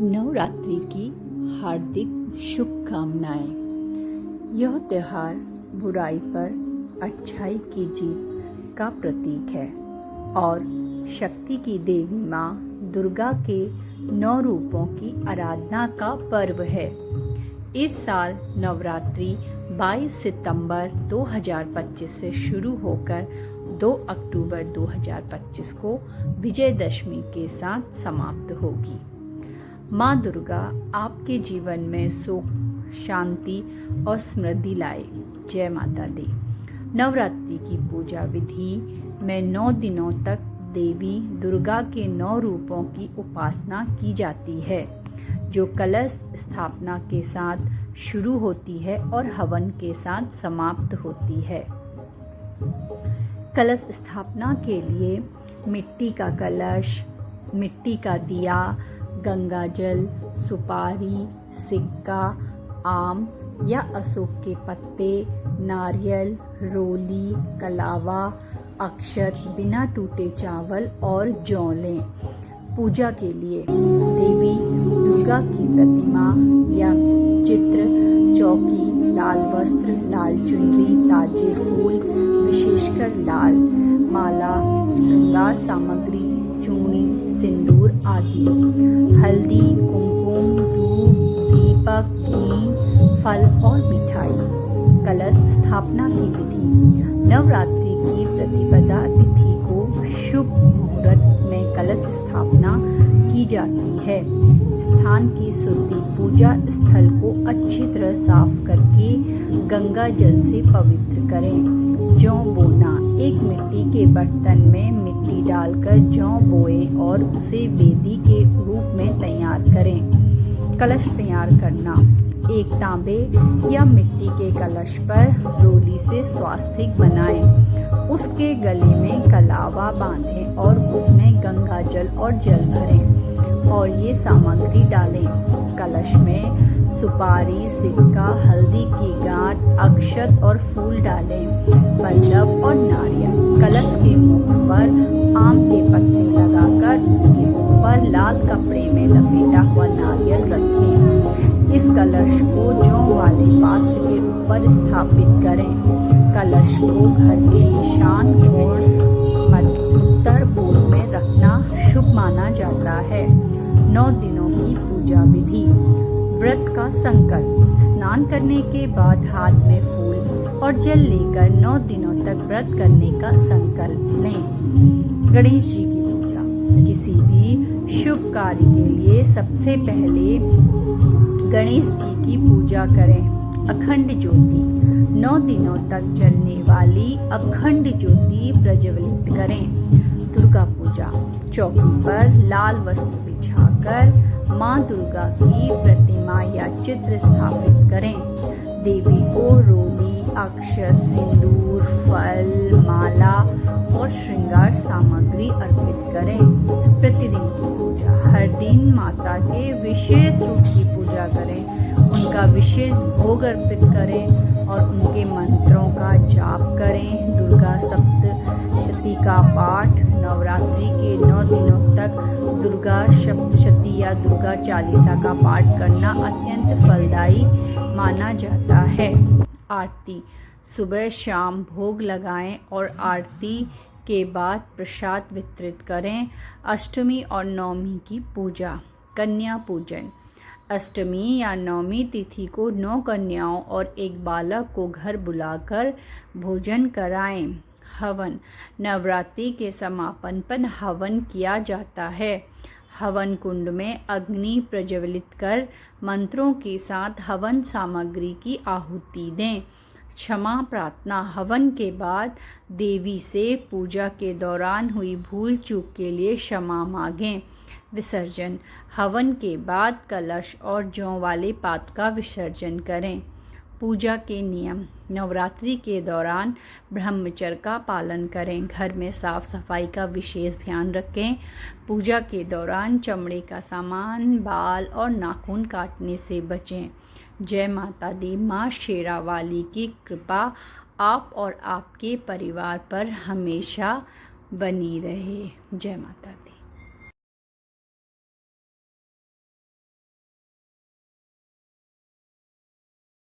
नवरात्रि की हार्दिक शुभकामनाएं। यह त्यौहार बुराई पर अच्छाई की जीत का प्रतीक है और शक्ति की देवी माँ दुर्गा के 9 रूपों की आराधना का पर्व है। इस साल नवरात्रि 22 सितंबर 2025 से शुरू होकर 2 अक्टूबर 2025 को विजयदशमी के साथ समाप्त होगी। माँ दुर्गा आपके जीवन में सुख, शांति और समृद्धि लाए। जय माता दी। नवरात्रि की पूजा विधि में 9 दिनों तक देवी दुर्गा के 9 रूपों की उपासना की जाती है, जो कलश स्थापना के साथ शुरू होती है और हवन के साथ समाप्त होती है। कलश स्थापना के लिए मिट्टी का कलश, मिट्टी का दिया, गंगा जल, सुपारी, सिक्का, आम या अशोक के पत्ते, नारियल, रोली, कलावा, अक्षत, बिना टूटे चावल और जौ लें। पूजा के लिए देवी दुर्गा की प्रतिमा या चित्र, चौकी, लाल वस्त्र, लाल चुनरी, ताजे फूल, विशेषकर लाल, माला, श्रृंगार सामग्री, चूड़ी, सिंदूर आदि, हल्दी, कुमकुम, धूप, दीपक, घी, फल और मिठाई। कलश स्थापना की विधि। नवरात्रि की प्रतिपदा तिथि को शुभ मुहूर्त में कलश स्थापना की जाती है। स्थान की शुद्धि, पूजा स्थल को अच्छी तरह साफ करके गंगा जल से पवित्र करें। जौ बोना। एक मिट्टी के बर्तन में मिट्टी डालकर जौ बोए और उसे वेदी के रूप में तैयार करें। कलश तैयार करना। एक तांबे या मिट्टी के कलश पर रोली से स्वास्तिक बनाएं। उसके गले में कलावा बांधें और उसमें गंगा जल और जल भरें और ये सामग्री डालें। कलश में सुपारी, सिक्का, हल्दी की गांठ, अक्षत और फूल डालें। पल्लव और नारियल। कलश के मुख पर आम के पत्ते लगाकर उसके ऊपर लाल कपड़े में लपेटा हुआ नारियल रखें। इस कलश को जौ वाले पात्र के ऊपर स्थापित करें। कलश को घर के ईशान कोण उत्तर पूर्व में रखना शुभ माना जाता है। 9 दिनों की पूजा विधि। व्रत का संकल्प। स्नान करने के बाद हाथ में फूल और जल लेकर 9 दिनों तक व्रत करने का संकल्प लें। गणेश जी की पूजा। किसी भी शुभ कार्य के लिए सबसे पहले गणेश जी की पूजा करें। अखंड ज्योति। 9 दिनों तक जलने वाली अखंड ज्योति प्रज्वलित करें। दुर्गा पूजा। चौकी पर लाल वस्त्र बिछाकर माँ दुर्गा की प्रतिमा या चित्र स्थापित करें। देवी को रोली, अक्षत, सिंदूर, फल, माला और श्रृंगार सामग्री अर्पित करें। प्रतिदिन की पूजा। हर दिन माता के विशेष रूप की पूजा करें, उनका विशेष भोग अर्पित करें और उनके मंत्रों का जाप करें। दुर्गा सप्तशती का पाठ। नवरात्रि के 9 दिनों तक दुर्गा सप्तशती या दुर्गा चालीसा का पाठ करना अत्यंत फलदायी माना जाता है। आरती। सुबह शाम भोग लगाएं और आरती के बाद प्रसाद वितरित करें। अष्टमी और नवमी की पूजा। कन्या पूजन। अष्टमी या नवमी तिथि को 9 कन्याओं और एक बालक को घर बुलाकर भोजन कराएं। हवन। नवरात्रि के समापन पर हवन किया जाता है। हवन कुंड में अग्नि प्रज्वलित कर मंत्रों के साथ हवन सामग्री की आहुति दें। क्षमा प्रार्थना। हवन के बाद देवी से पूजा के दौरान हुई भूल चूक के लिए क्षमा मांगें। विसर्जन। हवन के बाद कलश और जौ वाले पात्र का विसर्जन करें। पूजा के नियम। नवरात्रि के दौरान ब्रह्मचर्य का पालन करें। घर में साफ सफाई का विशेष ध्यान रखें। पूजा के दौरान चमड़े का सामान, बाल और नाखून काटने से बचें। जय माता दी। माँ शेरावाली की कृपा आप और आपके परिवार पर हमेशा बनी रहे। जय माता दी।